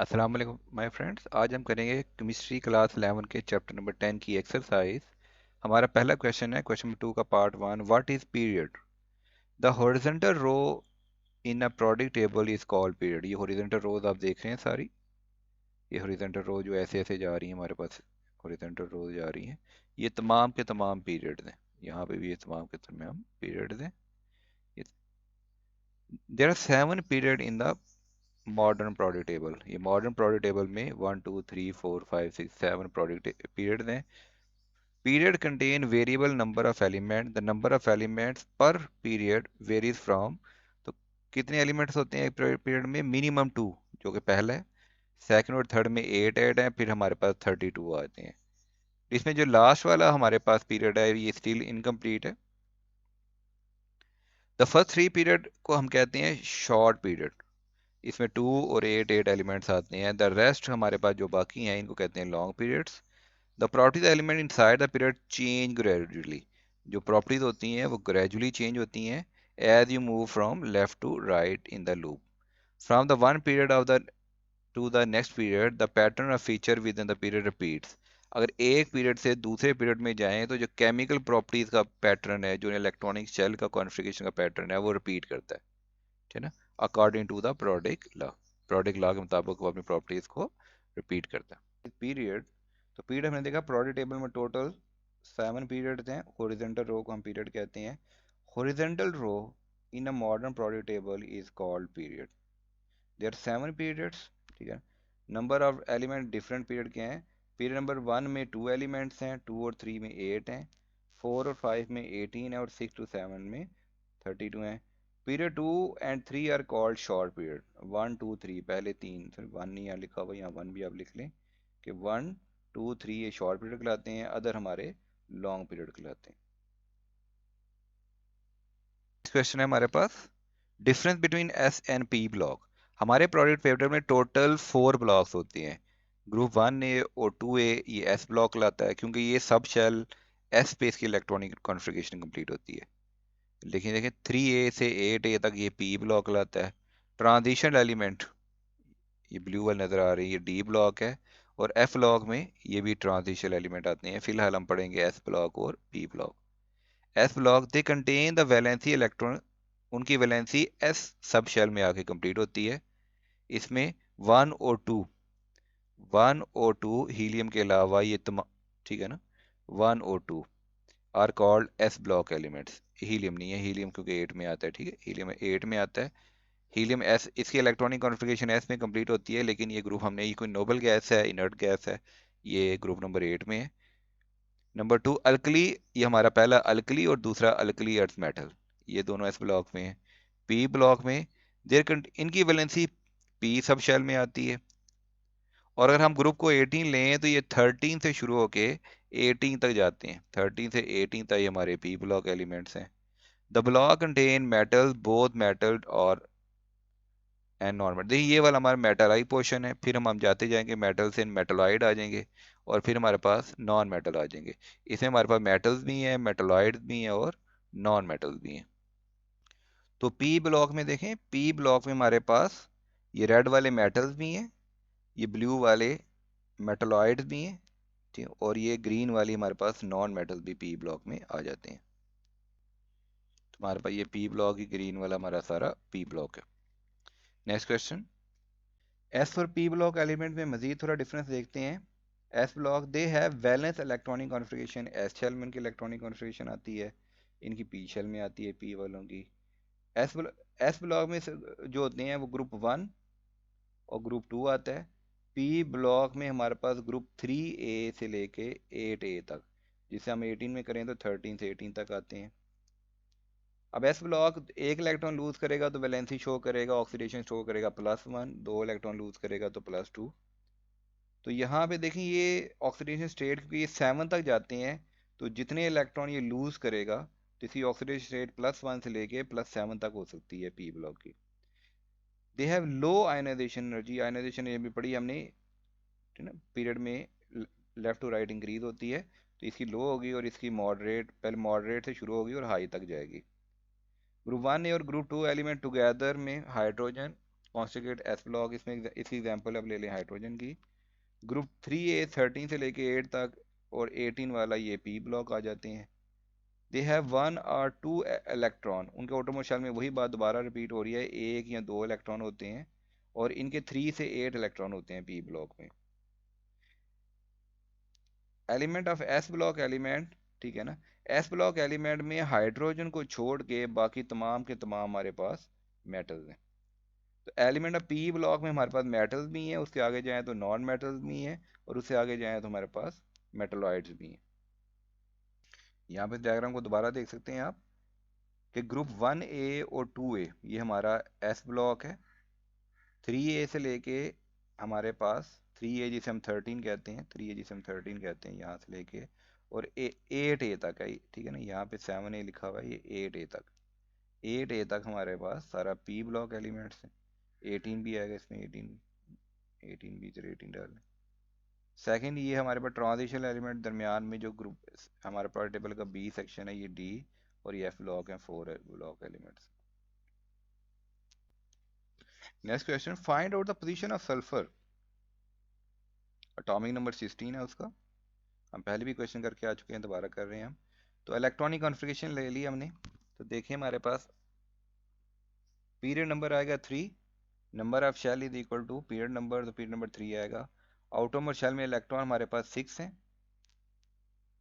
अस्सलाम वालेकुम my friends. आज हम करेंगे केमिस्ट्री क्लास 11 के चैप्टर नंबर 10 की एक्सरसाइज। हमारा पहला क्वेश्चन है क्वेश्चन नंबर 2 का part 1। What is period? The horizontal row in a periodic table is called period. ये हॉरिजॉन्टल रोज आप देख रहे हैं सारी, ये हॉरिजॉन्टल रो जो ऐसे ऐसे जा रही हैं हमारे पास, हॉरिजॉन्टल रो जा रही हैं, ये तमाम के तमाम पीरियड्स हैं। यहाँ पे भी ये तमाम के तमाम पीरियड्स हैं। There are 7 period in the modern periodic table. ये मॉडर्न प्रोडिक्ट टेबल में 1 2 3 4 5 6 7 प्रोडिक्ट पीरियड हैं। Period contain variable number of element. The number of elements per period varies from, तो कितने एलिमेंट्स होते हैं एक पीरियड में? मिनिमम 2, जो कि पहला है। सेकंड और थर्ड में 8 ऐड है, फिर हमारे पास 32 आते हैं। इसमें जो लास्ट वाला हमारे पास पीरियड है ये स्टिल इनकम्प्लीट है। द फर्स्ट 3 पीरियड को हम कहते हैं शॉर्ट पीरियड। इसमें 2 और 8 एलिमेंट्स आते हैं। द रेस्ट हमारे पास जो बाकी हैं इनको कहते हैं long periods. The properties element inside the period change gradually. जो प्रॉपर्टीज होती हैं वो ग्रेजुअली चेंज होती हैं as you move from left to right in the loop. From the one period of the to the next period the pattern of feature with in the period repeats. अगर एक period से दूसरे period में जाएं तो जो chemical properties का pattern है, जो इलेक्ट्रॉनिक शेल का कॉन्फ़िगरेशन का पैटर्न है, वो रिपीट करता है। ठीक है ना? According to the periodic law के मुताबिक वो अपनी प्रॉपर्टीज को रिपीट करता है। पीरियड, तो पीरियड हमने देखा प्रोडिक टेबल में टोटल 7 पीरियड्स हैं। हॉरिजॉन्टल रो को हम पीरियड कहते हैं। Horizontal row in a modern periodic table is called period. There 7 periods. ठीक है। Number of element different period के हैं। पीरियड नंबर 1 में 2 एलिमेंट्स हैं, 2 और 3 में 8 हैं, 4 और 5 में 18 है और 6 to 7 में 32 हैं। Period 2 and 3 are called short period. 1 2 3, पहले 3, सिर्फ 1 नहीं यहाँ लिखा हुआ, यहाँ 1 भी आप लिख लें कि 1 2 3 ये शॉर्ट पीरियड कहलाते हैं, अदर हमारे लॉन्ग पीरियड कहलाते हैं। नेक्स्ट क्वेश्चन है हमारे पास, difference between S and P block. हमारे प्रोडक्ट पेपर में टोटल 4 ब्लॉक्स होती हैं। ग्रुप 1 ए और 2 ए ये एस ब्लॉक लाता है क्योंकि ये सब शेल एस पे इसकी इलेक्ट्रॉनिक कॉन्फ़िगरेशन कंप्लीट होती है। लेकिन देखें 3 ए से 8 ए तक ये पी ब्लॉक लाता है। ट्रांजिशन एलिमेंट, ये ब्लू वाली नज़र आ रही है, डी ब्लॉक है। और एफ ब्लॉक में ये भी ट्रांजिशन एलिमेंट आते हैं। फिलहाल हम पढ़ेंगे एस ब्लॉक और P block. S block they contain the valency electron, उनकी वैलेंसी एस सब शेल में आके कंप्लीट होती है। इसमें 1 और 2 हीलियम के अलावा ये तमाम, ठीक है ना, 1 और 2 are called S block elements. Helium नहीं है, हीलियम क्योंकि 8 में आता है। ठीक है, हीलियम 8 में आता है। हीलियम एस, इसकी इलेक्ट्रॉनिक कॉन्फ़िगरेशन एस में कंप्लीट होती है, लेकिन ये ग्रुप हमने, ये कोई नोबल गैस है, इनर्ट गैस है, ये ग्रुप नंबर 8 में है। नंबर 2 अल्कली, ये हमारा पहला अल्कली और दूसरा अल्कली अर्थ मेटल, ये दोनों एस ब्लॉक में है। पी ब्लॉक में इनकी वैलेंसी पी सब शेल में आती है। और अगर हम ग्रुप को 18 लें तो ये 13 से शुरू होके 18 तक जाते हैं। 13 से 18 तक ये हमारे पी ब्लॉक एलिमेंट्स हैं। The block contain metal, both metal और एंड नॉन मेटल। देखिए ये वाला हमारा मेटालाइज पोर्शन है, फिर हम जाते जाएंगे मेटल से मेटलॉइड आ जाएंगे, और फिर हमारे पास नॉन मेटल आ जाएंगे। इसमें हमारे पास मेटल्स भी हैं, मेटलॉइड्स भी हैं और नॉन मेटल्स भी हैं। तो पी ब्लॉक में देखें, पी ब्लॉक में हमारे पास ये रेड वाले मेटल्स भी हैं, ये ब्लू वाले मेटलॉइड्स भी हैं, ठीक है, और ये ग्रीन वाली हमारे पास नॉन मेटल भी पी ब्लॉक में आ जाते हैं। तो हमारे पास ये पी ब्लॉक ही ग्रीन वाला हमारा सारा पी ब्लॉक है। Next question, S for P block element में मजीद थोड़ा डिफरेंस देखते हैं। S block they have valence electronic configuration. S shell में इनकी इलेक्ट्रॉनिक कॉन्फ़िगरेशन आती है, इनकी पी शेल में आती है, पी वालों की। एस ब्लॉक में जो होते हैं वो ग्रुप 1 और ग्रुप 2 आता है। पी ब्लॉक में हमारे पास ग्रुप 3 ए से लेके 8 ए तक, जिसे हम 18 में करें तो 13 से 18 तक आते हैं। अब एस ब्लॉक एक इलेक्ट्रॉन लूज करेगा तो वैलेंसी शो करेगा, ऑक्सीडेशन शो करेगा +1, 2 इलेक्ट्रॉन लूज करेगा तो +2। तो यहाँ पे देखें ये ऑक्सीडेशन स्टेट, क्योंकि ये 7 तक जाते हैं, तो जितने इलेक्ट्रॉन ये लूज करेगा तो इसकी ऑक्सीडेशन स्टेट +1 से लेके +7 तक हो सकती है पी ब्लॉक की। They have low ionisation energy. Ionisation energy पढ़ी हमने, ठीक है ना, पीरियड में लेफ्ट टू राइट इंक्रीज होती है, तो इसकी लो होगी और इसकी मॉडरेट, पहले मॉडरेट से शुरू होगी और हाई तक जाएगी। ग्रुप 1 और ग्रुप 2 एलिमेंट टुगेदर में हाइड्रोजन कॉन्स्टिट्यूट एस ब्लॉक, इसमें इसकी एग्जांपल अब ले लें हाइड्रोजन की। ग्रुप 3A 13 से लेके 8 तक और 18 वाला ये पी ब्लॉक आ जाते हैं। दे हैव 1 और 2 इलेक्ट्रॉन, उनके ऑटोमर शेल में वही बात दोबारा रिपीट हो रही है, एक या दो इलेक्ट्रॉन होते हैं और इनके 3 से 8 इलेक्ट्रॉन होते हैं पी ब्लॉक में। Element of S block element, ठीक है ना, एस ब्लॉक एलिमेंट में हाइड्रोजन को छोड़ के बाकी तमाम के तमाम हमारे पास मेटल्स हैं। तो एलिमेंट ऑफ पी ब्लॉक में हमारे पास मेटल्स भी हैं, उसके आगे जाएं तो नॉन मेटल्स भी हैं, और उससे आगे जाएं तो हमारे पास मेटलॉइड्स भी हैं। यहाँ पे डायग्राम को दोबारा देख सकते हैं आप कि ग्रुप 1A और 2A ये हमारा एस ब्लॉक है। 3A से लेके हमारे पास 3A जिसे हम 13 कहते हैं, 3A जिसे हम 13 कहते हैं, यहाँ से लेके और 8A तक है, ठीक है ना, यहाँ पे 7A लिखा हुआ है, ये 8A तक, 8A तक हमारे पास सारा पी ब्लॉक एलिमेंट्स हैं। 18 भी आएगा इसमें, 18 भी, चलिए 18 डाल लें। सेकेंड, ये हमारे पास ट्रांजिशन एलिमेंट दरमियान में जो ग्रुप हमारे पास टेबल का बी सेक्शन है, ये डी और ये एफ ब्लॉक है, 4 block elements. Next question, find out the position of sulphur, atomic number 16 है उसका। हम पहले भी क्वेश्चन करके आ चुके हैं, दोबारा कर रहे हैं हम। तो इलेक्ट्रॉनिक कॉन्फ़िगरेशन ले ली हमने, तो देखिए हमारे पास पीरियड नंबर आएगा 3, number of shell is equal to period number, तो पीरियड नंबर 3 आएगा। आउटरमोर शेल में इलेक्ट्रॉन हमारे पास 6 हैं,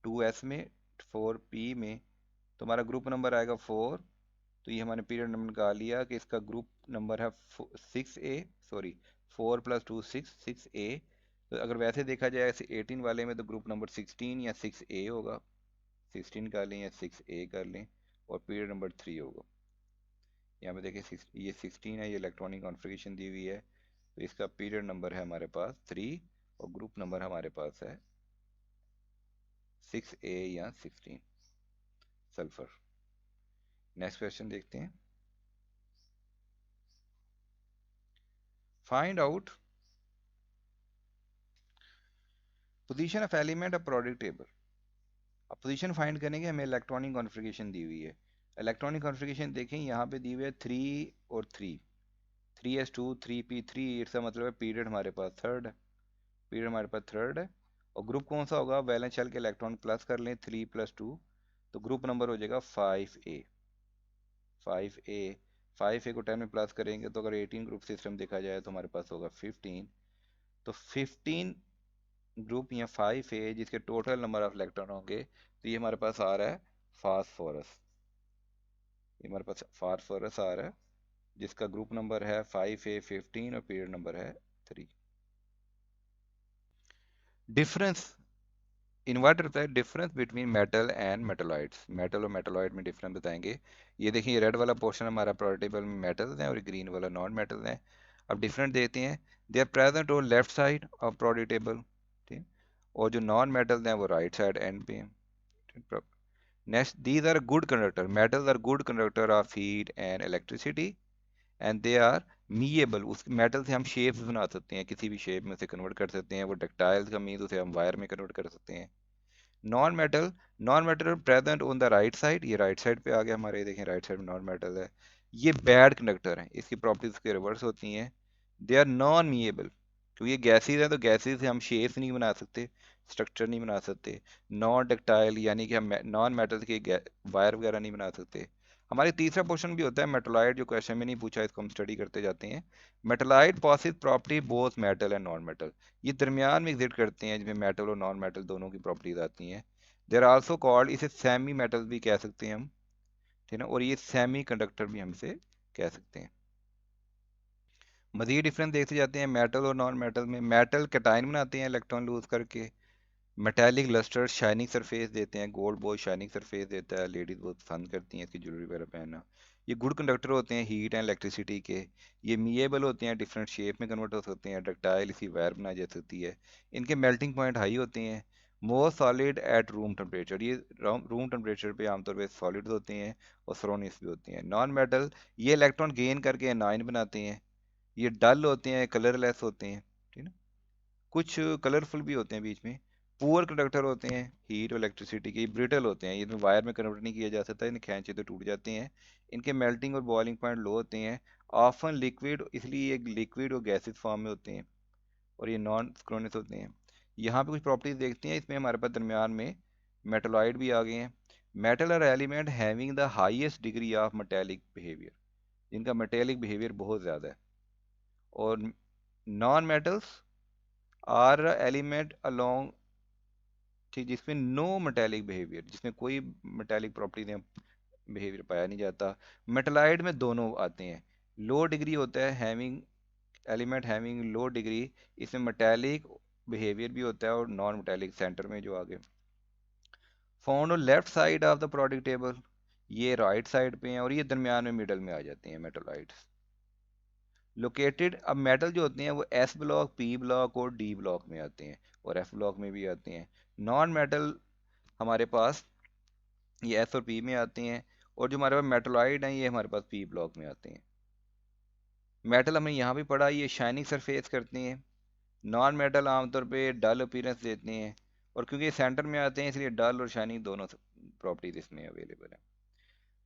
2s में, 4p में, तो हमारा ग्रुप नंबर आएगा 4। तो ये हमने पीरियड नंबर निकाल लिया कि इसका ग्रुप नंबर है 6A, सॉरी 4 + 2 6A। तो अगर वैसे देखा जाए 18 वाले में तो ग्रुप नंबर 16 या 6A होगा, 16 कर लें या 6A कर लें, और पीरियड नंबर 3 होगा। यहाँ पे देखिए ये 16 है, ये इलेक्ट्रॉनिक कॉन्फ़िगरेशन दी हुई है, तो इसका पीरियड नंबर है हमारे पास 3 और ग्रुप नंबर हमारे पास है 6A या 16 सल्फर। नेक्स्ट क्वेश्चन देखते हैं, find out position of element of product table. अब पोजीशन फाइंड करने के हमें इलेक्ट्रॉनिक कॉन्फ़िगरेशन दी हुई है। इलेक्ट्रॉनिक कॉन्फ़िगरेशन देखें, यहाँ पे दी हुई है 3 और 3, 3s2 3p3, इसका मतलब है पीरियड हमारे पास थर्ड है, पीरियड हमारे पास थर्ड है। और ग्रुप कौन सा होगा, वैलेंस शेल के इलेक्ट्रॉन प्लस कर लें, 3 + 2, तो ग्रुप नंबर हो जाएगा 5A। 5A को 10 में प्लस करेंगे तो अगर 18 ग्रुप सिस्टम देखा जाए तो हमारे पास होगा 15। तो 15 ग्रुप या 5A जिसके टोटल नंबर ऑफ इलेक्ट्रॉन होंगे, तो ये हमारे पास आ रहा है फास्फोरस, ये हमारे पास फास्फोरस आ रहा है, जिसका ग्रुप नंबर है 5A 15 और पीरियड नंबर है 3। डिफरेंस इन्वर्ट होता है, difference between metal and metalloids, metal और मेटलॉइड में डिफरेंस बताएंगे। ये देखिए, ये रेड वाला पोर्शन हमारा प्रोडक्ट टेबल में मेटल्स हैं और ग्रीन वाला नॉन मेटल्स हैं। अब डिफरेंट देते हैं, they are present on left side of product table, ठीक, और जो नॉन मेटल्स हैं वो राइट साइड एंड पे हैं। Next, these are good conductor, metals are good conductor of heat and electricity and they are malleable, उस metal से हम शेप्स बना सकते हैं, किसी भी शेप में से कन्वर्ट कर सकते हैं, वो डक्टाइल्स का मीन उसे हम वायर में कन्वर्ट कर सकते हैं। Non metal present on the right side, ये राइट साइड पे आ गया हमारे, देखें राइट साइड में नॉन मेटल है, ये बैड कंडक्टर है, इसकी प्रॉपर्टीज के रिवर्स होती हैं। दे आर नॉन मीएबल, क्योंकि ये गैसेज है तो गैसेज से हम शेप्स नहीं बना सकते, स्ट्रक्चर नहीं बना सकते। नॉन डक्टाइल यानी कि हम नॉन मेटल के वायर वगैरह नहीं बना सकते। हमारे तीसरा क्वेश्चन भी होता है मेटलॉइड, जो क्वेश्चन में नहीं पूछा, इसको हम स्टडी करते जाते हैं। Metalloid possesses property both metal and non metal, ये दरमियान में एग्जिस्ट करते हैं, जिसमें मेटल और नॉन मेटल दोनों की प्रॉपर्टीज आती हैं। देर आल्सो कॉल्ड, इसे सेमी मेटल भी कह सकते हैं हम, ठीक है ना, और ये सेमी कंडक्टर भी हम इसे कह सकते हैं। मजीद डिफरेंस देखते जाते हैं मेटल और नॉन मेटल में। मेटल कैटायन बनाते हैं इलेक्ट्रॉन लूज करके, मेटालिक लस्टर शाइनिंग सरफेस देते हैं, गोल्ड बहुत शाइनिंग सरफेस देता है, लेडीज बहुत पसंद करती हैं इसकी ज्वेलरी वगैरह पहनना। ये गुड कंडक्टर होते हैं हीट एंड इलेक्ट्रिसिटी के। ये मीएबल होते हैं, डिफरेंट शेप में कन्वर्ट हो सकते हैं, डक्टाइल इसी वायर बनाई जा सकती है। इनके मेल्टिंग पॉइंट हाई होते हैं। मोर सॉलिड एट रूम टेम्परेचर, ये रूम टेम्परेचर पे आमतौर पर सॉलिड होते हैं और सरोनिस भी होती हैं। नॉन मेटल, ये इलेक्ट्रॉन गेन करके एनाइन बनाते हैं, ये डल होते हैं, कलरलेस होते हैं, ठीक है, कुछ कलरफुल भी होते हैं बीच में, पुअर कंडक्टर होते हैं हीट और इलेक्ट्रिसिटी के, ब्रिटल होते हैं, ये वायर में कन्वर्ट नहीं किया जा सकता, इन्हें खींचे तो टूट जाते हैं, इनके मेल्टिंग और बॉइलिंग पॉइंट लो होते हैं, ऑफन लिक्विड, इसलिए ये लिक्विड और गैसेस फॉर्म में होते हैं, और ये नॉन स्क्रोनिस होते हैं। यहाँ पे कुछ प्रॉपर्टीज देखते हैं, इसमें हमारे पास दरमियान में मेटलॉइड भी आ गए हैं। Metal are element having the highest degree of metallic behaviour, जिनका मेटेलिक बिहेवियर बहुत ज़्यादा है। और non metals are element along, ठीक, जिसमें नो मेटेलिक बिहेवियर, जिसमें कोई मेटेलिक प्रॉपर्टीज या बिहेवियर पाया नहीं जाता। मेटलाइड में दोनों आते हैं, लो डिग्री होता है having, element having low degree, इसमें मेटेलिक बिहेवियर भी होता है, और नॉन मेटेलिक सेंटर में जो आगे found on left side of the product table, ये राइट साइड पे हैं, और ये दरमियान में मिडल में आ जाते हैं मेटलाइड्स। लोकेटेड, अब मेटल जो होते हैं वो एस ब्लॉक, पी ब्लॉक और डी ब्लॉक में आते हैं, और एफ ब्लॉक में भी आते हैं। नॉन मेटल हमारे पास ये एस और पी में आते हैं, और जो हमारे पास मेटलॉइड हैं ये हमारे पास पी ब्लॉक में आते हैं। मेटल हमने यहाँ भी पढ़ा, ये शाइनिंग सरफेस करते हैं। नॉन मेटल आमतौर पे डल अपीयरेंस देते हैं, और क्योंकि सेंटर में आते हैं इसलिए डल और शाइनिंग दोनों प्रॉपर्टीज इसमें अवेलेबल है।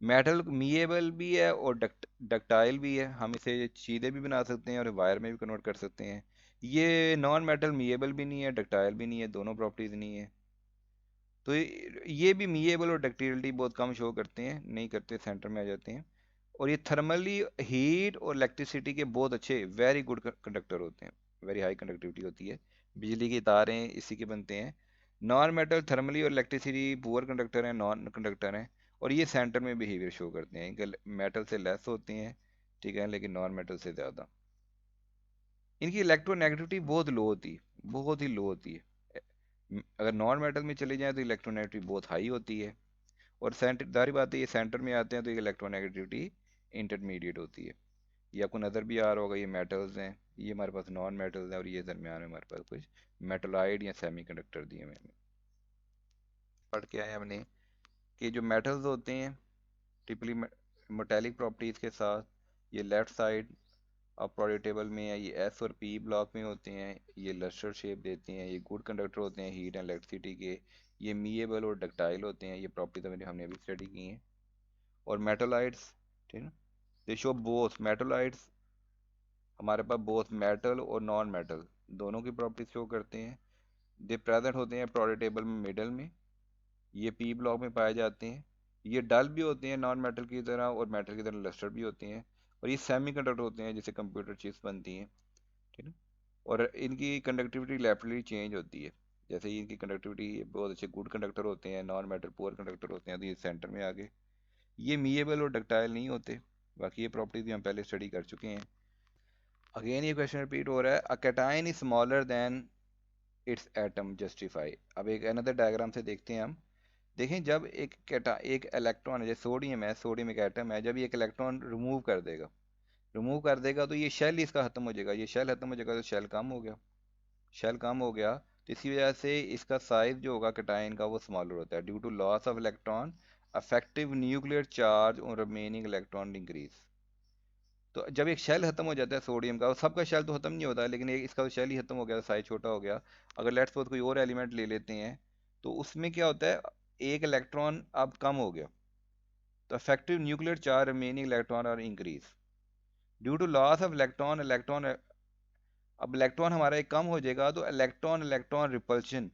मेटल मीएबल भी है और डक्टाइल भी है, हम इसे सीधे भी बना सकते हैं और वायर में भी कन्वर्ट कर सकते हैं। ये नॉन मेटल मीएबल भी नहीं है, डक्टाइल भी नहीं है, दोनों प्रॉपर्टीज नहीं है। तो ये भी मीएबल और डक्टिलिटी बहुत कम शो करते हैं, नहीं करते, सेंटर में आ जाते हैं। और ये थर्मली हीट और इलेक्ट्रिसिटी के बहुत अच्छे वेरी गुड कंडक्टर होते हैं, वेरी हाई कंडक्टिविटी होती है, बिजली की तारें इसी के बनते हैं। नॉन मेटल थर्मली और इलेक्ट्रिसिटी पुअर कंडक्टर हैं, नॉन कंडक्टर हैं, और ये सेंटर में बिहेवियर शो करते हैं, इनके मेटल से लेस होते हैं, ठीक है, लेकिन नॉन मेटल से ज़्यादा। इनकी इलेक्ट्रोनेगेटिविटी बहुत लो होती है, बहुत ही लो होती है। अगर नॉन मेटल में चले जाएं तो इलेक्ट्रोनेगेटिविटी बहुत हाई होती है, और सेंटर, जाहिर बात है ये सेंटर में आते हैं तो ये इलेक्ट्रोनेगेटिविटी इंटरमीडिएट होती है। ये आपको नज़र भी आ रहा होगा, ये मेटल्स हैं, ये हमारे पास नॉन मेटल्स हैं, और ये दरमियान में हमारे पास कुछ मेटलाइड या सेमीकंडक्टर दिए हुए हैं। पढ़ के आए हमने कि जो मेटल्स होते हैं टिपली मेटेलिक प्रॉपर्टीज के साथ, ये लेफ्ट साइड अब प्रोडक्ट टेबल में है, ये एस और पी ब्लॉक में होते हैं, ये लस्टर शेप देते हैं, ये गुड कंडक्टर होते हैं हीट एंड इलेक्ट्रिसिटी के, ये मीएबल और डक्टाइल होते हैं, ये प्रॉपर्टीज हमने अभी स्टडी की हैं। और मेटलाइड्स, ठीक है, दे शो बोथ, मेटलाइड्स हमारे पास बोथ मेटल और नॉन मेटल दोनों की प्रॉपर्टीज शो करते हैं। दे प्रेजेंट होते हैं प्रोडक्ट टेबल में मिडल में, ये पी ब्लॉक में पाए जाते हैं। ये डल भी होते हैं नॉन मेटल की तरह, और मेटल की तरह लस्टर भी होते हैं। और ये सेमी कंडक्टर होते हैं, जिससे कंप्यूटर चिप्स बनती हैं, ठीक है। और इनकी कंडक्टिविटी रैपिडली चेंज होती है, जैसे ही इनकी कंडक्टिविटी, बहुत अच्छे गुड कंडक्टर होते हैं, नॉन मेटल पुअर कंडक्टर होते हैं, तो ये सेंटर में आ गए। ये मीएबल और डक्टाइल नहीं होते, बाकी ये प्रॉपर्टीज भी हम पहले स्टडी कर चुके हैं। अगेन ये क्वेश्चन रिपीट हो रहा है, a cation is smaller than its atom justify. अब एक अनदर डायग्राम से देखते हैं हम। देखें, जब एक इलेक्ट्रॉन है, जैसे सोडियम है, सोडियम एक एटम है, जब ये एक इलेक्ट्रॉन रिमूव कर देगा तो ये शेल इसका खत्म हो जाएगा, ये शेल खत्म हो जाएगा तो शेल कम हो गया, शेल कम हो गया, तो इसी वजह से इसका साइज जो होगा कैटायन का वो स्मॉलर होता है, due to loss of electron, effective nuclear charge और रिमेनिंग इलेक्ट्रॉन इंक्रीज। तो जब एक शेल खत्म हो जाता है सोडियम का, सबका शेल तो खत्म नहीं होता, लेकिन इसका तो शेल ही खत्म हो गया, साइज छोटा हो गया। अगर लेट्स सपोज कोई और एलिमेंट ले लेते हैं, तो उसमें क्या होता है, एक इलेक्ट्रॉन अब कम हो गया, तो effective nuclear charge remaining electron are increase due to loss of electron. Electron, अब इलेक्ट्रॉन हमारा एक कम हो जाएगा, तो इलेक्ट्रॉन इलेक्ट्रॉन रिपल्शन,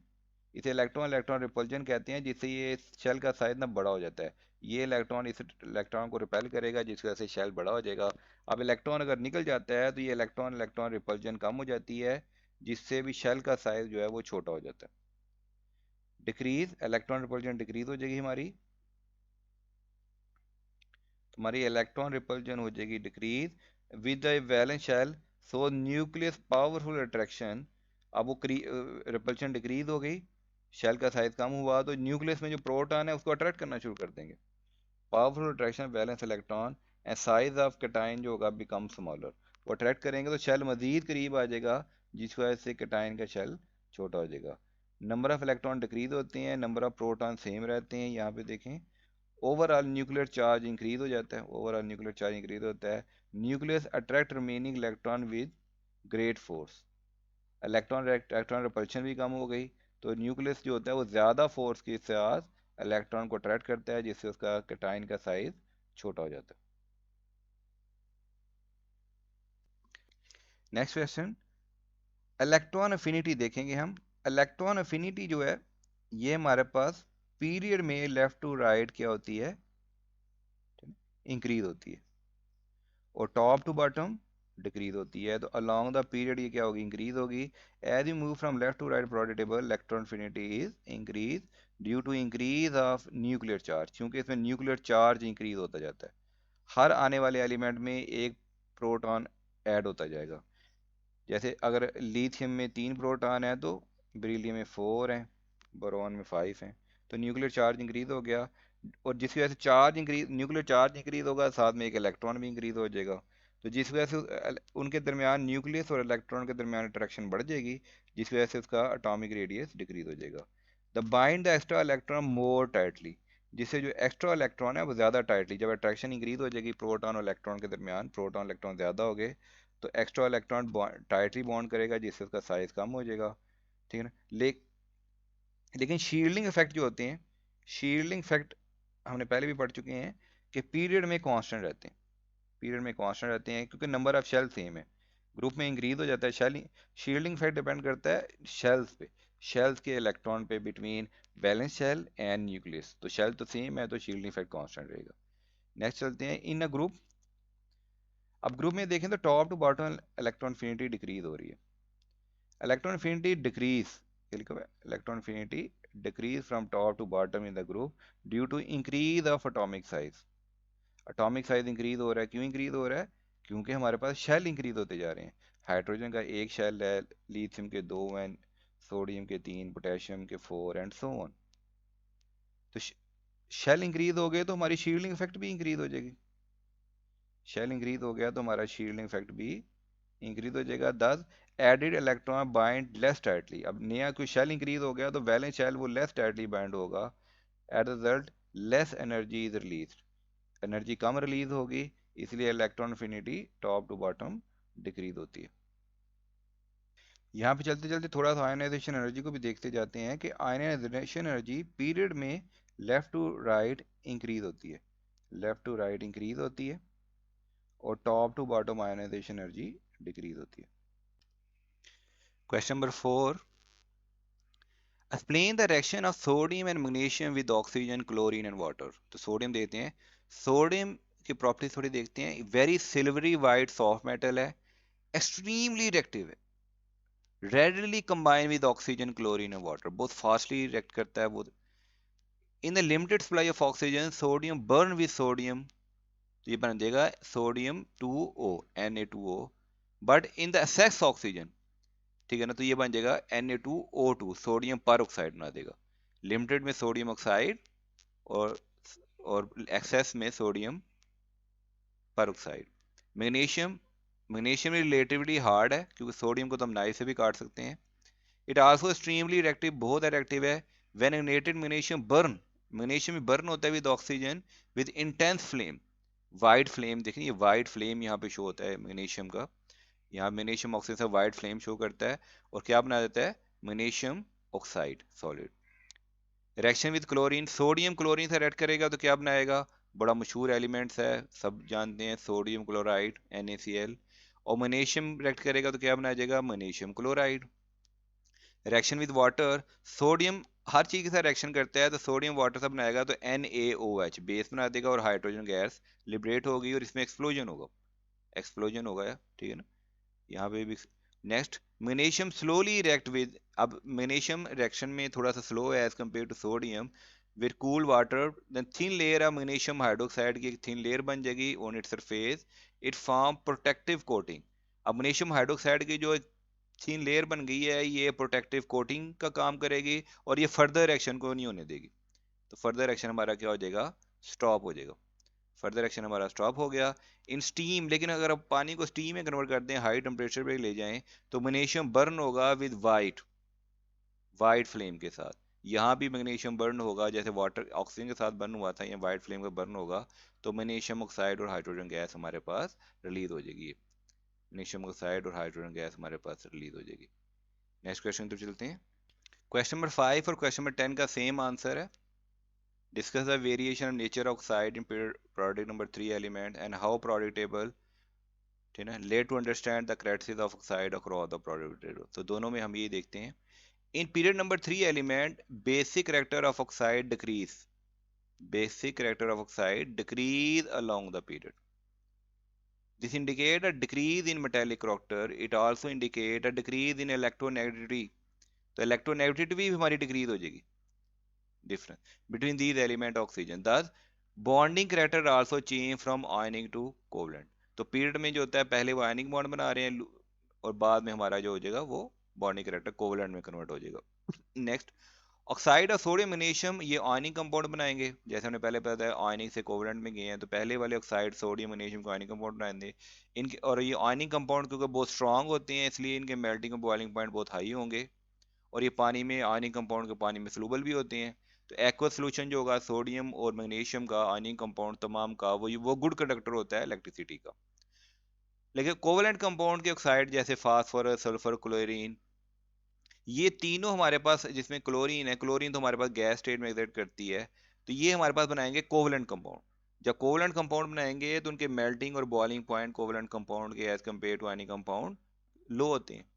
इसे इलेक्ट्रॉन इलेक्ट्रॉन रिपल्शन कहते हैं, जिससे ये शेल का साइज ना बड़ा हो जाता है। ये इलेक्ट्रॉन इस इलेक्ट्रॉन को रिपेल करेगा, जिसकी वजह से शेल बड़ा हो जाएगा। अब इलेक्ट्रॉन अगर निकल जाता है तो ये इलेक्ट्रॉन इलेक्ट्रॉन रिपल्शन कम हो जाती है, जिससे भी शेल का साइज जो है वो छोटा हो जाता है। डिक्रीज, इलेक्ट्रॉन रिपल्शन डिक्रीज हो जाएगी हमारी, हमारी इलेक्ट्रॉन रिपल्शन हो जाएगी decrease with the valence shell, so nucleus powerful attraction. अब वो रिपल्शन डिक्रीज हो गई, शेल का साइज कम हुआ, तो न्यूक्लियस में जो प्रोटॉन है उसको अट्रैक्ट करना शुरू कर देंगे, powerful attraction valence electron, and size of cation जो होगा बिकम स्मॉलर। वो अट्रैक्ट करेंगे तो शेल मजीद करीब आ जाएगा, जिस वजह से कैटायन का शेल छोटा हो जाएगा। नंबर ऑफ इलेक्ट्रॉन डिक्रीज होते हैं, नंबर ऑफ प्रोटॉन सेम रहते हैं। यहाँ पे देखें, ओवरऑल न्यूक्लियर चार्ज इंक्रीज हो जाता है, ओवरऑल न्यूक्लियर चार्ज इंक्रीज होता है। Nucleus attract remaining electron with great force, electron electron repulsion भी कम हो गई, तो न्यूक्लियस जो होता है वो ज़्यादा फोर्स के साथ इलेक्ट्रॉन को अट्रैक्ट करता है, जिससे उसका कैटायन का साइज छोटा हो जाता है। नेक्स्ट क्वेश्चन, इलेक्ट्रॉन अफिनिटी देखेंगे हम। इलेक्ट्रॉन अफिनिटी जो है ये हमारे पास पीरियड में लेफ्ट टू राइट क्या होती है, इंक्रीज होती है, और टॉप टू बॉटम डिक्रीज होती है। तो अलोंग द पीरियड ये क्या होगी, इंक्रीज होगी। As you move from left to right product table, electron affinity is increase due to increase of nuclear charge, क्योंकि इसमें न्यूक्लियर चार्ज इंक्रीज होता जाता है। हर आने वाले एलिमेंट में एक प्रोटॉन ऐड होता जाएगा। जैसे अगर लिथियम में 3 प्रोटॉन है तो बेरिलियम में 4 हैं, बोरॉन में 5 हैं, तो न्यूक्लियर चार्ज इंक्रीज हो गया। और जिसकी वजह से charge increase, nuclear charge increase होगा, साथ में एक इलेक्ट्रॉन भी इंक्रीज हो जाएगा। तो जिस वजह से उनके दरमियान, न्यूक्लियस और इलेक्ट्रॉन के दरमियान अट्रैक्शन बढ़ जाएगी, जिस वजह से उसका एटॉमिक रेडियस डिक्रीज हो जाएगा। The bind the extra electron more tightly, जिससे जो एक्स्ट्रा इलेक्ट्रॉन है वो ज़्यादा टाइटली, जब अट्रैक्शन इंक्रीज हो जाएगी प्रोटॉन और इलेक्ट्रॉन के दरमियान, प्रोटॉन इलेक्ट्रॉन ज़्यादा हो गए, तो एक्स्ट्रा इलेक्ट्रॉन टाइटली बॉन्ड करेगा, जिससे उसका साइज कम हो जाएगा। ठीक है ना। लेकिन शील्डिंग इफेक्ट जो होते हैं, शील्डिंग इफेक्ट हमने पहले भी पढ़ चुके हैं कि पीरियड में कांस्टेंट रहते हैं, पीरियड में कांस्टेंट रहते हैं, क्योंकि नंबर ऑफ शेल सेम है। ग्रुप में इंक्रीज हो जाता है शेलिंग, शील्डिंग इफेक्ट डिपेंड करता है शेल्स पे, शेल्स के इलेक्ट्रॉन पे, between valence shell and nucleus. तो शेल तो सेम है, तो शील्डिंग इफेक्ट कांस्टेंट रहेगा। नेक्स्ट चलते हैं, इन अ ग्रुप। अब ग्रुप में देखें तो top to bottom electron affinity decrease हो रही है। Electron affinity decrease, electron affinity decrease from top to bottom in the group due to increase of atomic size. Atomic size increase हो रहा है, क्यों इंक्रीज हो रहा है, क्योंकि हमारे पास शेल इंक्रीज होते जा रहे हैं। हाइड्रोजन का एक शेल है, लिथियम के 2 हैं, सोडियम के 3, पोटेशियम के 4 एंड सो ऑन। तो शेल इंक्रीज हो गए तो हमारी शील्डिंग इफेक्ट भी इंक्रीज हो जाएगी। शेल इंक्रीज हो गया तो हमारा शील्डिंग इफेक्ट भी इंक्रीज हो जाएगा। Thus added electron bind less tightly, अब नया कोई शेल इंक्रीज हो गया तो वैलेंस शेल वो लेस टाइटली बाइंड होगा। At the result less energy is release, energy कम रिलीज होगी, इसलिए electron affinity top to bottom decrease होती है। यहाँ पे चलते चलते थोड़ा सा आयनाइजेशन एनर्जी को भी देखते जाते हैं कि आयनाइजेशन एनर्जी पीरियड में लेफ्ट टू राइट इंक्रीज होती है, लेफ्ट टू राइट इंक्रीज होती है, और top to bottom ionisation energy decrease होती है। Question number 4, explain the reaction of sodium and magnesium with oxygen, chlorine and water. तो sodium देते हैं, सोडियम की प्रॉपर्टी थोड़ी देखते हैं। Very silvery white soft metal है, एक्सट्रीमली रिएक्टिव है, readily combine with oxygen, chlorine and water, बहुत फास्टली रिएक्ट करता है वो। In the limited supply of oxygen, sodium burn with sodium, तो ये बन जाएगा sodium 2O, Na2O, but in the excess oxygen, ठीक है ना, तो ये बन जाएगा Na2O2, सोडियम पर ऑक्साइड बना देगा। लिमिटेड में सोडियम ऑक्साइड, और एक्सेस में सोडियम पर oxide. Magnesium, magnesium relatively hard है, क्योंकि सोडियम को तो हम नाइफ से भी काट सकते हैं। इट आल्सो एक्सट्रीमली रिएक्टिव, बहुत रिएक्टिव है। When ignited magnesium burn, magnesium burn होता है with oxygen with intense flame, white flame, देखिए वाइट फ्लेम यहाँ पे शो होता है मैग्नीशियम का, यहाँ मैग्नीशियम ऑक्सीजन से वाइट फ्लेम शो करता है, और क्या बना देता है, magnesium oxide solid. Reaction with chlorine, sodium chlorine से रिएक्ट करेगा तो क्या बनाएगा, बड़ा मशहूर एलिमेंट्स है, सब जानते हैं, सोडियम क्लोराइड NaCl। और मैग्नीशियम रिएक्ट करेगा तो क्या बना जाएगा, magnesium chloride. Reaction with water, sodium हर चीज के साथ रिएक्शन करता है, तो सोडियम वाटर से बनाएगा तो NaOH बेस बना देगा, और हाइड्रोजन गैस लिबरेट होगी, और इसमें एक्सप्लोजन होगा, एक्सप्लोजन होगा, ठीक है ना, यहाँ पे भी। Next, magnesium slowly react with, अब मैग्नीशियम रिएक्शन में थोड़ा सा स्लो है as compare to sodium, with cool water, then thin layer of magnesium hydroxide की एक थिन लेयर बन जाएगी on its surface, it form protective coating. अब मैग्नीशियम हाइड्रोक्साइड की जो थीन लेयर बन गई है, ये प्रोटेक्टिव कोटिंग का काम करेगी, और ये फर्दर एक्शन को नहीं होने देगी। तो फर्दर एक्शन हमारा क्या हो जाएगा, स्टॉप हो जाएगा, फर्दर एक्शन हमारा स्टॉप हो गया। इन स्टीम, लेकिन अगर आप पानी को स्टीम में कन्वर्ट कर दें, हाई टेम्परेचर पे ले जाएं, तो मैग्नीशियम बर्न होगा विद वाइट, वाइट फ्लेम के साथ। यहाँ भी मैग्नीशियम बर्न होगा, जैसे वाटर ऑक्सीजन के साथ बर्न हुआ था, यहाँ वाइट फ्लेम का बर्न होगा, तो मैग्नीशियम ऑक्साइड और हाइड्रोजन गैस हमारे पास रिलीज हो जाएगी, मैग्नीशियम ऑक्साइड और हाइड्रोजन गैस हमारे पास रिलीज हो जाएगी। नेक्स्ट क्वेश्चन तो चलते हैं। क्वेश्चन नंबर 5 और क्वेश्चन नंबर 10 का सेम आंसर है। Discuss the variation of nature oxide in product number 3 element and how product table, ठीक है, let to understand the characteristics of oxide across the product. तो दोनों में हम ये देखते हैं, in period number 3 element basic character of oxide decrease, basic character of oxide decrease along the period. This indicates a decrease in metallic character. It also indicates a decrease in electronegativity. तो electronegativity भी हमारी decrease हो जाएगी, difference between these element oxygen. Thus bonding character also change from ionic to covalent. तो period में जो होता है पहले वो आयनिक बॉन्ड बना रहे हैं और बाद में हमारा जो हो जाएगा वो बॉन्डिंग कैरेक्टर कोवलेंट में कन्वर्ट हो जाएगा। नेक्स्ट, ऑक्साइड और सोडियम मैग्नीशियम ये आयनिक कंपाउंड बनाएंगे, जैसे हमने पहले बताया आयनिक से कोवलेंट में गए हैं, तो पहले वाले ऑक्साइड सोडियम मैग्नीशियम को आयनिक कंपाउंड बनाएंगे इनके। और ये आयनिक कंपाउंड क्योंकि बहुत स्ट्रांग होते हैं इसलिए इनके मेल्टिंग और बॉइलिंग पॉइंट बहुत हाई होंगे, और ये पानी में आयनिक कंपाउंड के पानी में सलूबल भी होते हैं। तो एक्वा सोल्यूशन जो होगा सोडियम और मैग्नीशियम का आयनिक कंपाउंड तमाम का वो गुड कंडक्टर होता है इलेक्ट्रिसिटी का। लेकिन कोवलेंट कंपाउंड के ऑक्साइड जैसे फास्फोरस, सल्फर, क्लोरीन, ये तीनों हमारे पास, जिसमें क्लोरीन है, क्लोरीन तो हमारे पास गैस स्टेट में एग्जिस्ट करती है, तो ये हमारे पास बनाएंगे कोवलेंट कंपाउंड। जब कोवलेंट कंपाउंड बनाएंगे तो उनके मेल्टिंग और बॉइलिंग पॉइंट कोवलेंट कंपाउंड के as compare to ionic compound low होते हैं।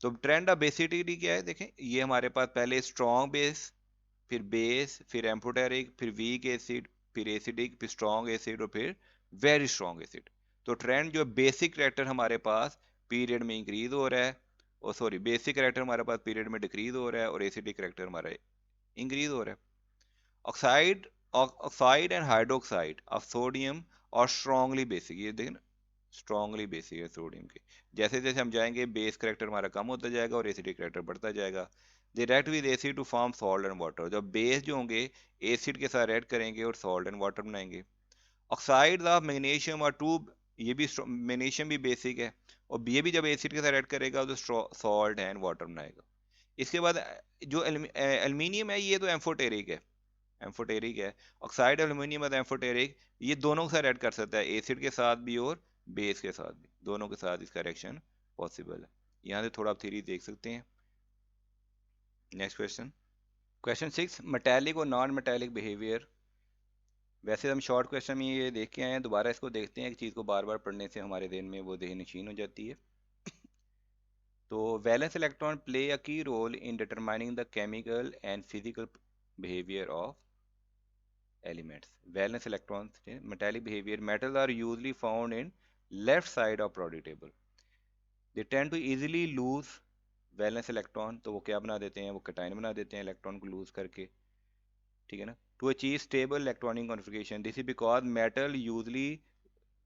तो ट्रेंड ऑफ बेसिसिटी क्या है, देखें ये हमारे पास पहले स्ट्रॉन्ग बेस, फिर एम्फोटेरिक, फिर वीक एसिड, फिर एसिडिक, फिर स्ट्रॉन्ग एसिड और फिर वेरी स्ट्रॉन्ग एसिड। तो ट्रेंड जो बेसिक कैरेक्टर हमारे पास पीरियड में इंक्रीज हो रहा है, और सॉरी बेसिक कैरेक्टर हमारे पास पीरियड में डिक्रीज हो रहा है और एसिडिक कैरेक्टर हमारा इंक्रीज हो रहा है। Oxide and hydroxide of sodium और स्ट्रांगली बेसिक, ये देखें ना स्ट्रांगली बेसिक है सोडियम के, जैसे जैसे हम जाएंगे बेस कैरेक्टर हमारा कम होता जाएगा और एसिडिक कैरेक्टर बढ़ता जाएगा। They react with acid to form salt and water, जब बेस जो होंगे एसिड के साथ रिएक्ट करेंगे और सॉल्ट एंड वाटर बनाएंगे। ऑक्साइड ऑफ मैग्नीशियम और टू, ये भी मैग्नीशियम भी बेसिक है और ये भी जब एसिड के साथ रिएक्ट करेगा तो सॉल्ट एंड वाटर बनाएगा। इसके बाद जो एल्यूमिनियम है ये तो एम्फोटेरिक है। ऑक्साइड एल्यूमिनियम और एम्फोटेरिक ये दोनों के साथ रिएक्ट कर सकता है, एसिड के साथ भी और बेस के साथ भी, दोनों के साथ इसका रिएक्शन पॉसिबल है। यहाँ से थोड़ा आप थ्योरी देख सकते हैं। नेक्स्ट क्वेश्चन, क्वेश्चन 6, मेटालिक और नॉन मेटालिक बिहेवियर। वैसे हम शॉर्ट क्वेश्चन में ये देख के आए हैं, दोबारा इसको देखते हैं, एक चीज़ को बार बार पढ़ने से हमारे देन में वो देह नशीन हो जाती है। तो valence electron play a key role in determining the chemical and physical behaviour of elements. Valence electrons, metallic behavior. Metals are usually found in left side of periodic table. They tend to easily lose valence electron, तो वो क्या बना देते हैं, वो cation बना देते हैं इलेक्ट्रॉन को लूज करके, ठीक है ना। To achieve stable electronic configuration, this is because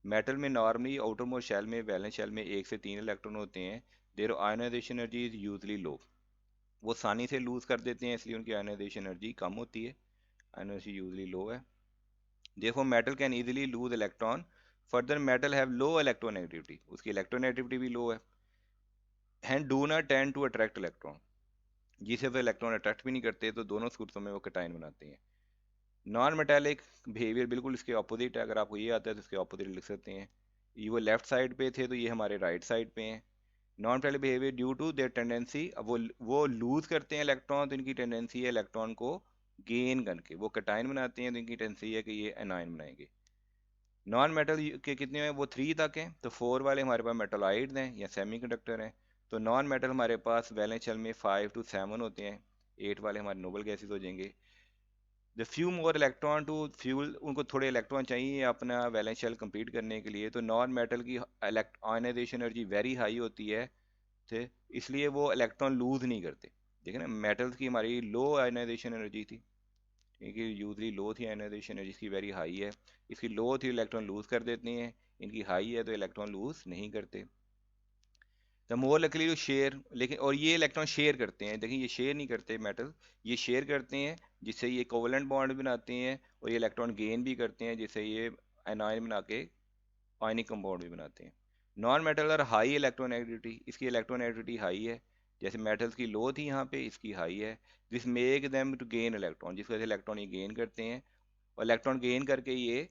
metal में नॉर्मली आउटर मोस्ट शेल में, वैलेंस शेल में 1 से 3 इलेक्ट्रॉन होते हैं। Their ionisation energy is usually low, वो आसानी से लूज कर देते हैं इसलिए उनकी आयनाइजेशन एनर्जी कम होती है, आयनाइजेशन यूजली लो है। Therefore metal can easily lose electron. Further metal have low electronegativity, उसकी electronegativity भी low है, and do not tend to attract electron, जिसे वो इलेक्ट्रॉन अट्रैक्ट भी नहीं करते, तो दोनों सूरतों में वो कैटायन बनाते हैं। नॉन मेटालिक बिहेवियर बिल्कुल इसके ऑपोजिट है, अगर आपको ये आता है तो इसके ऑपोजिट लिख सकते हैं। ये वो लेफ्ट साइड पे थे तो ये हमारे राइट साइड पे हैं। Non metallic behaviour due to their tendency, अब वो लूज करते हैं इलेक्ट्रॉन तो इनकी टेंडेंसी है इलेक्ट्रॉन को गेन करके, वो कैटायन बनाते हैं तो इनकी टेंडेंसी है कि ये एनायन बनाएंगे। नॉन मेटल के कितने हैं, वो 3 तक हैं, तो 4 वाले हमारे पास मेटलाइड्स हैं या सेमीकंडक्टर हैं। तो नॉन मेटल हमारे पास वैलेंस शेल में 5 to 7 होते हैं, 8 वाले हमारे नोबल गैसेस हो जाएंगे। The few more electron to fuel, उनको थोड़े इलेक्ट्रॉन चाहिए अपना वैलेंस शेल कंप्लीट करने के लिए, तो नॉन मेटल की आयनाइजेशन एनर्जी वेरी हाई होती है, थे इसलिए वो इलेक्ट्रॉन लूज नहीं करते। देखें ना, मेटल्स की हमारी लो आयनाइजेशन एनर्जी थी, ठीक है, यूजली लो थी आयनाइजेशन एनर्जी, इसकी वेरी हाई है, इसकी लो थी इलेक्ट्रॉन लूज कर देते हैं, इनकी हाई है तो इलेक्ट्रॉन लूज नहीं करते। The more likely to share, लेकिन और ये इलेक्ट्रॉन शेयर करते हैं, देखिए ये शेयर नहीं करते मेटल, ये शेयर करते हैं जिससे ये कोवलेंट बॉन्ड बनाते हैं, और ये इलेक्ट्रॉन गेन भी करते हैं जिससे ये एनायन बना के आयनिक कंपाउंड भी बनाते हैं। Non metal are high electronegativity, इसकी इलेक्ट्रोनेगेटिविटी हाई है, जैसे मेटल्स की लो थी यहाँ पे, इसकी हाई है। This make them to gain electron, जिस वजह से इलेक्ट्रॉन ये गेन करते हैं, और इलेक्ट्रॉन गेन करके ये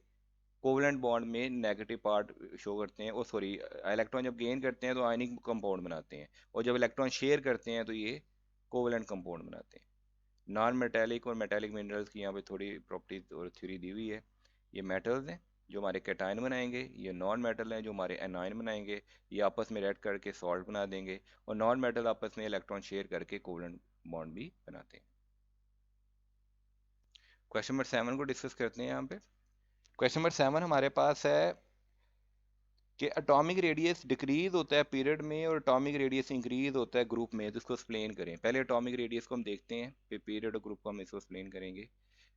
कोवलेंट बॉन्ड में नेगेटिव पार्ट शो करते हैं, और सॉरी इलेक्ट्रॉन जब गेन करते हैं तो आयनिक कंपाउंड बनाते हैं, और जब इलेक्ट्रॉन शेयर करते हैं तो ये कोवेलेंट कंपाउंड बनाते हैं। नॉन मेटेलिक और मेटेलिक मिनरल्स की यहाँ पे थोड़ी प्रॉपर्टीज और थ्योरी दी हुई है। ये मेटल्स हैं जो हमारे कैटायन बनाएंगे, ये नॉन मेटल हैं जो हमारे एनायन बनाएंगे, ये आपस में रेड करके सॉल्ट बना देंगे, और नॉन मेटल आपस में इलेक्ट्रॉन शेयर करके कोवेलेंट बॉन्ड भी बनाते हैं। क्वेश्चन नंबर 7 को डिस्कस करते हैं यहाँ पे। क्वेश्चन नंबर 7 हमारे पास है कि एटॉमिक रेडियस डिक्रीज होता है पीरियड में और एटॉमिक रेडियस इंक्रीज होता है ग्रुप में, तो इसको एक्सप्लेन करें। पहले एटॉमिक रेडियस को हम देखते हैं, फिर पीरियड और ग्रुप को हम इसको एक्सप्लेन करेंगे।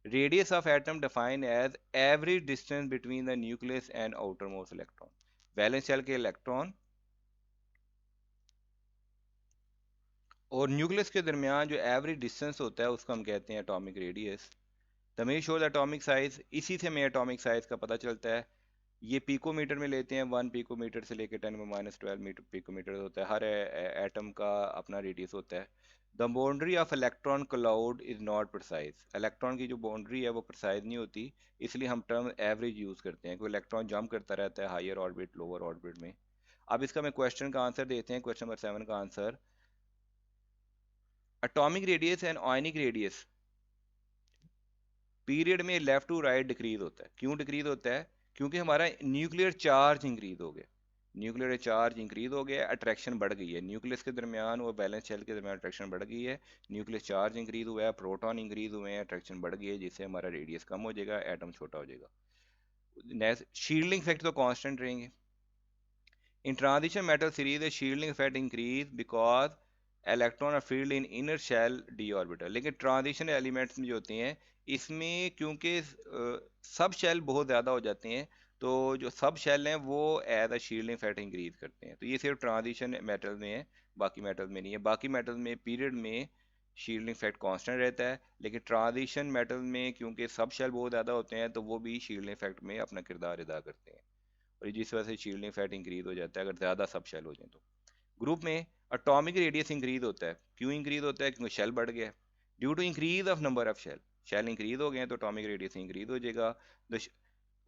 Radius of atom define as average distance between the nucleus and outermost electron. Valence shell के इलेक्ट्रॉन और न्यूक्लियस के दरमियान जो एवरेज डिस्टेंस होता है उसको हम कहते हैं atomic radius. The measure shows atomic size, इसी से हमें एटॉमिक साइज का पता चलता है। ये पिकोमीटर में लेते हैं, 1 पिकोमीटर से लेकर 10⁻12 मीटर पिकोमीटर होता है। हर एटम का अपना रेडियस होता है। The boundary of electron cloud is not precise. Electron की जो बाउंड्री है वो प्रिसाइज नहीं होती, इसलिए हम टर्म एवरेज यूज करते हैं। कोई इलेक्ट्रॉन जंप करता रहता है हायर ऑर्बिट लोअर ऑर्बिट में। अब इसका मैं क्वेश्चन का आंसर देते हैं। क्वेश्चन नंबर 7 का answer, atomic radius and ionic radius period में लेफ्ट टू राइट डिक्रीज होता है। क्यों डिक्रीज होता है? क्योंकि हमारा न्यूक्लियर चार्ज इंक्रीज हो गया। न्यूक्लियर चार्ज इंक्रीज हो गया, अट्रैक्शन बढ़ गई है न्यूक्लियस के दरमियान और बैलेंस शेल के दरमियान, अट्रैक्शन बढ़ गई है। न्यूक्लियर चार्ज इंक्रीज हुआ है, प्रोटॉन इंक्रीज हुए हैं, अट्रैक्शन बढ़ गई है, जिससे हमारा रेडियस कम हो जाएगा, एटम छोटा हो जाएगा। शील्डिंग इफेक्ट तो कांस्टेंट रहेंगे। In transition metal series, the shielding effect increase because electron are filled in inner shell d orbital। लेकिन ट्रांजिशन एलिमेंट्स में जो होते हैं इसमें क्योंकि सब शेल बहुत ज़्यादा हो जाते हैं, तो जो सब शेल हैं वो as a shielding effect increase करते हैं। तो ये सिर्फ ट्रांजिशन मेटल में है, बाकी मेटल में नहीं है। बाकी मेटल में पीरियड में शील्डिंग इफेक्ट कांस्टेंट रहता है, लेकिन ट्रांजिशन मेटल में क्योंकि सब शेल बहुत ज़्यादा होते हैं तो वो भी शील्डिंग इफेक्ट में अपना किरदार अदा करते हैं, और जिस वजह से शील्डिंग फैट इंक्रीज हो जाता है अगर ज़्यादा सब शेल हो जाए तो। ग्रुप में एटॉमिक रेडियस इंक्रीज होता है। क्यों इंक्रीज होता है? क्योंकि शेल बढ़ गया है। Due to increase of number of shell, shell increase हो गए हैं तो एटॉमिक रेडियस इंक्रीज हो जाएगा।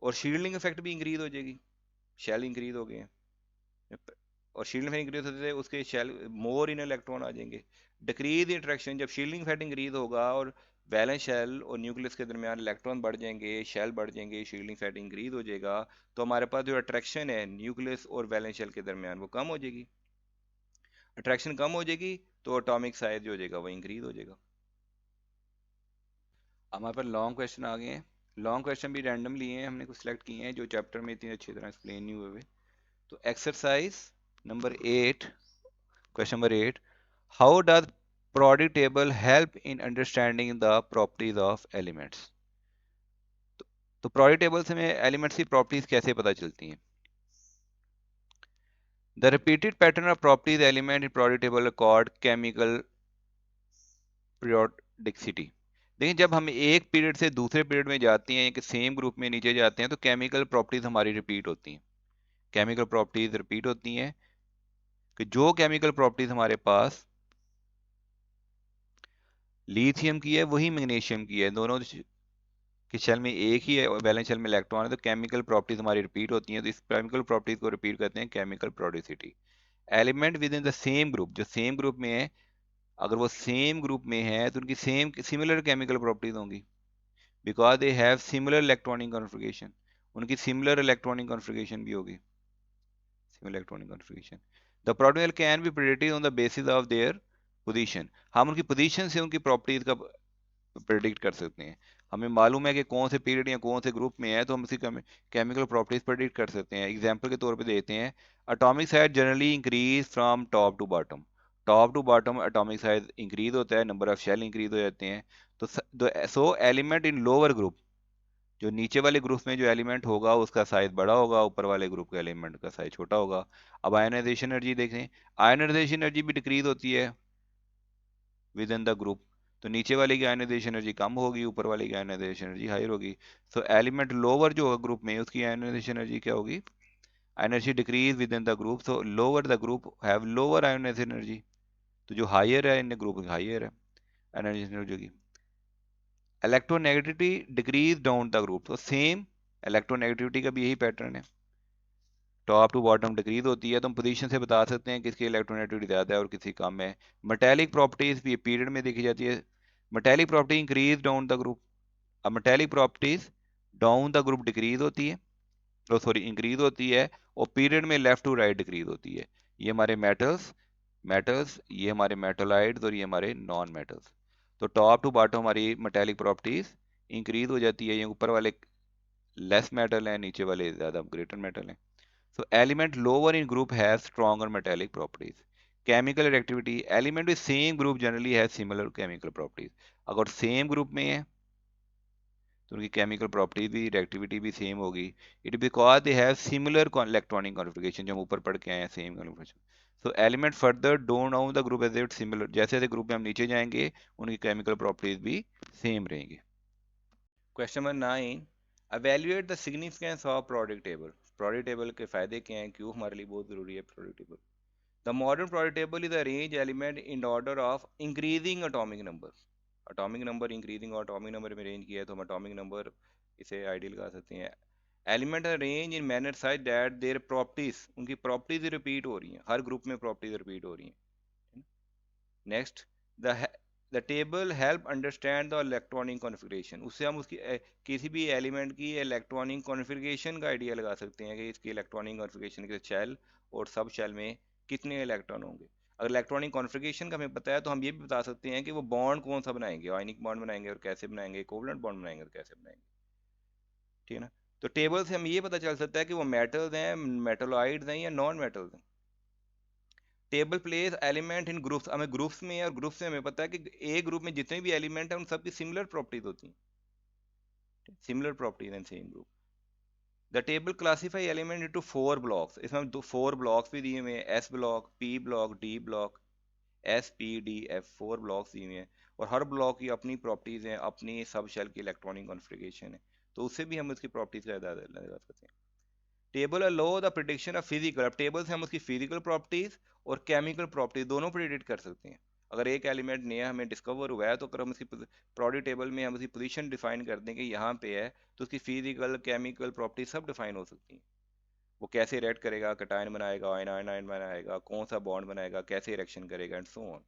और शील्डिंग इफेक्ट भी इंक्रीज हो जाएगी, शेल इंक्रीज हो गए हैं और शील्डिंग इफेक्ट इंक्रीज होते थे उसके शेल मोर इन इलेक्ट्रॉन आ जाएंगे। डिक्रीज इंट्रैक्शन, जब शील्डिंग इफेक्ट इंक्रीज होगा और वैलेंस शेल और न्यूक्लियस के दरमियान इलेक्ट्रॉन बढ़ जाएंगे, शेल बढ़ जाएंगे, शील्डिंग इफेक्ट इंक्रीज हो जाएगा, तो हमारे पास जो अट्रैक्शन है न्यूक्लियस और वैलेंस शेल के दरमियान वो कम हो जाएगी। अट्रैक्शन कम हो जाएगी तो एटॉमिक साइज जो हो जाएगा वो इंक्रीज हो जाएगा। हमारे पास लॉन्ग क्वेश्चन आ गए हैं। लॉन्ग क्वेश्चन भी रैंडम लिए हैं, हमने कुछ सिलेक्ट किए हैं जो चैप्टर में इतनी अच्छी तरह एक्सप्लेन नहीं हुए। तो exercise number 8, question number 8, how does periodic table help in understanding the properties of elements। तो periodic table से हमें एलिमेंट्स की प्रॉपर्टीज कैसे पता चलती हैं? The repeated pattern of properties element in periodic table are called chemical periodicity। देखिए जब हम एक पीरियड से दूसरे पीरियड में जाते हैं, एक सेम ग्रुप में नीचे जाते हैं, तो केमिकल प्रॉपर्टीज हमारी रिपीट होती हैं। केमिकल प्रॉपर्टीज रिपीट होती हैं कि जो केमिकल प्रॉपर्टीज हमारे पास लिथियम की है वही मैग्नीशियम की है, दोनों कि शेल में एक ही है और वैलेंस शेल में इलेक्ट्रॉन है, तो केमिकल प्रॉपर्टीज हमारी रिपीट होती हैं। तो इस केमिकल प्रॉपर्टीज को रिपीट करते हैं chemical periodicity. Element with in the same group, जो सेम ग्रुप में है, अगर वो सेम ग्रुप में है तो उनकी सेम सिमिलर केमिकल प्रॉपर्टीज होंगी, because they have similar electronic configuration. उनकी सिमिलर इलेक्ट्रॉनिक कॉन्फ़िगरेशन भी होगी, similar electronic configuration. The properties can be predicted on the basis of their position. हम उनकी पोजीशन से उनकी प्रॉपर्टीज का प्रेडिक्ट कर सकते हैं। हमें मालूम है कि कौन से पीरियड या कौन से ग्रुप में है तो हम इसकी केमिकल प्रॉपर्टीज प्रेडिक्ट कर सकते हैं। एग्जांपल के तौर पे देते हैं, atomic size generally increase from top to bottom. Top to bottom atomic size increase होता है, नंबर ऑफ शेल इंक्रीज हो जाते हैं। तो सो एलिमेंट इन लोअर ग्रुप, जो नीचे वाले ग्रुप में जो एलिमेंट होगा उसका साइज बड़ा होगा, ऊपर वाले ग्रुप के एलिमेंट का साइज छोटा होगा। अब आयनाइजेशन एनर्जी देखें, आयनाइजेशन एनर्जी भी डिक्रीज होती है विद इन द ग्रुप। तो नीचे वाले की आयनाइजेशन एनर्जी कम होगी, ऊपर वाले की आयनाइजेशन एनर्जी हायर होगी। सो एलिमेंट लोअर जो होगा ग्रुप में उसकी आयनाइजेशन एनर्जी क्या होगी? Energy decrease with in the group, so lower the group have lower ionisation energy. तो जो हायर है इन ग्रुप हायर है एनर्जी एनर्जी की। Electronegativity decrease down the group, तो सेम इलेक्ट्रोनेगेटिविटी का भी यही पैटर्न है। टॉप टू बॉटम डिक्रीज होती है, तो हम पोजीशन से बता सकते हैं किसकी इलेक्ट्रोनेगेटिविटी ज़्यादा है और किसी कम है। मेटेलिक प्रॉपर्टीज भी पीरियड में देखी जाती है। Metallic property increase down the group, अब metallic properties down the group decrease होती है, तो सॉरी इंक्रीज होती है, और पीरियड में लेफ्ट टू राइट डिक्रीज होती है। ये हमारे मेटल्स मेटल्स ये हमारे मेटोलाइट्स और ये हमारे नॉन मेटल्स। तो टॉप टू बॉटम हमारी मेटेलिक प्रॉपर्टीज इंक्रीज हो जाती है, ये ऊपर वाले लेस मेटल हैं, नीचे वाले ज़्यादा ग्रेटर मेटल हैं। So element lower in group has stronger metallic properties. Chemical reactivity, element with same group generally has similar chemical properties. अगर same group में है तो उनकी chemical properties भी reactivity भी same होगी. It because they have similar electronic configuration, जो हम ऊपर पढ़ के आए हैं same configuration. So element further down down the group as they similar, जैसे जैसे group में हम नीचे जाएंगे उनकी chemical properties भी same रहेंगी. Question number 9, evaluate the significance of periodic table. periodic table के फायदे क्या हैं, क्यों हमारे लिए बहुत जरूरी है periodic table? The modern periodic table is arrange element in order of increasing atomic number. atomic number increasing और atomic number में arrange किया है, तो हम atomic number इसे आइडियल लगा सकते हैं। Element arrange in manner such that their properties, उनकी properties रिपीट हो रही हैं, हर ग्रुप में properties रिपीट हो रही हैं। Next, the table help understand the electronic configuration, उससे हम उसकी किसी भी एलिमेंट की इलेक्ट्रॉनिक कॉन्फ़िगरेशन का आइडिया लगा सकते हैं कि इसकी इलेक्ट्रॉनिक कॉन्फ़िगरेशन के शेल और सब शेल में कितने इलेक्ट्रॉन होंगे। अगर इलेक्ट्रॉनिक कॉन्फ़िगरेशन का हमें पता है तो हम ये भी बता सकते हैं कि वो बॉन्ड कौन सा बनाएंगे, आयनिक बॉन्ड बनाएंगे और कैसे बनाएंगे, कोवलेंट बॉन्ड बनाएंगे और कैसे बनाएंगे। ठीक है ना? तो टेबल से हम ये पता चल सकता है कि वो मेटल्स हैं, मेटोलॉइड्स हैं या नॉन मेटल्स हैं। Table place element in groups, हमें ग्रुप्स में और ग्रुप से हमें पता है कि एक ग्रुप में जितने भी एलिमेंट हैं उन सबकी सिमिलर प्रॉपर्टीज होती हैं, similar properties in same group. The table classify element into 4 blocks, इसमें हम 4 ब्लॉक्स भी दिए हुए हैं, S block, P block, D block, S P D F, 4 blocks दिए हुए हैं, और हर ब्लॉक की अपनी प्रॉपर्टीज हैं, अपनी सब शेल की इलेक्ट्रॉनिक कॉन्फ़िगरेशन है, तो उससे भी हम उसकी प्रॉपर्टीज का अंदाजा लगा सकते हैं। Table aloe the prediction of physical, अब टेबल से हम उसकी फिजिकल प्रॉपर्टीज और केमिकल प्रॉपर्टीज दोनों प्रिडिक्ट कर सकते हैं। अगर एक एलिमेंट नया हमें डिस्कवर हुआ है तो अगर हम उसकी प्रोडी टेबल में हम उसकी पोजीशन डिफाइन कर दें कि यहाँ पे है, तो उसकी फिजिकल केमिकल प्रॉपर्टीज सब डिफाइन हो सकती हैं। वो कैसे रिएक्ट करेगा, कटायन बनाएगा, आयनाइन बनाएगा, कौन सा बॉन्ड बनाएगा, कैसे रिएक्शन करेगा एंड सो ऑन।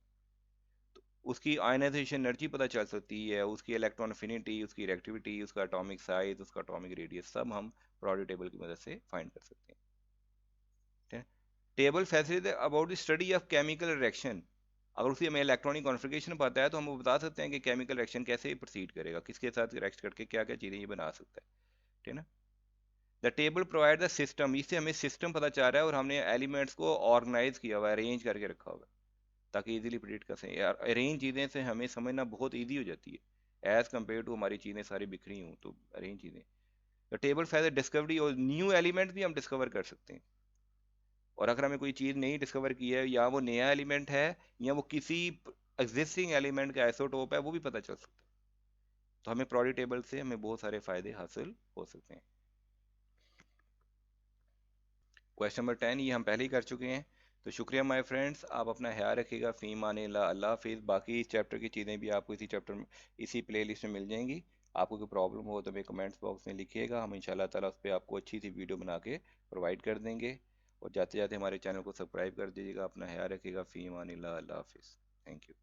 उसकी आयनाइजेशन एनर्जी पता चल सकती है, उसकी इलेक्ट्रॉन अफिनिटी, उसकी रिएक्टिविटी, उसका एटॉमिक साइज, उसका एटॉमिक रेडियस, सब हम प्रोडी टेबल की मदद से फाइंड कर सकते हैं। Table facility about the study of chemical reaction, अगर उसी हमें इलेक्ट्रॉनिक कॉन्फ़िगरेशन पता है तो हम बता सकते हैं कि केमिकल रिएक्शन कैसे प्रोसीड करेगा, किसके साथ रिएक्ट करके क्या क्या चीज़ें ये बना सकता है। ठीक है ना? The table provide the system, इससे हमें सिस्टम पता चल रहा है और हमने एलिमेंट्स को ऑर्गेनाइज किया हुआ है, अरेंज करके रखा हुआ है ताकि इजीली प्रिडिक्ट कर सकें। यार अरेंज चीज़ें से हमें समझना बहुत ईजी हो जाती है एज़ कम्पेयर टू हमारी चीज़ें सारी बिखरी हूँ, तो अरेंज चीज़ें। द टेबल फैज डिस्कवरी, और न्यू एलिमेंट भी हम डिस्कवर कर सकते हैं, और अगर हमें कोई चीज़ नहीं डिस्कवर की है या वो नया एलिमेंट है या वो किसी एग्जिस्टिंग एलिमेंट का आइसोटोप है, वो भी पता चल सकता है। तो हमें प्रोडी टेबल से हमें बहुत सारे फायदे हासिल हो सकते हैं। क्वेश्चन नंबर 10 ये हम पहले ही कर चुके हैं। तो शुक्रिया माय फ्रेंड्स, आप अपना ख्याल रखिएगा। फ़ी माने अल्लाह हाफिज़। बाकी इस चैप्टर की चीज़ें भी आपको इसी चैप्टर में, इसी प्ले लिस्ट में मिल जाएंगी। आपको कोई प्रॉब्लम हो तो हमें कमेंट्स बॉक्स में लिखिएगा, हम इंशाल्लाह ताला उस पर आपको अच्छी सी वीडियो बना के प्रोवाइड कर देंगे। और जाते जाते हमारे चैनल को सब्सक्राइब कर दीजिएगा। अपना ख्याल रखिएगा। फ़ी माने अल्लाह हाफिज़। Thank you.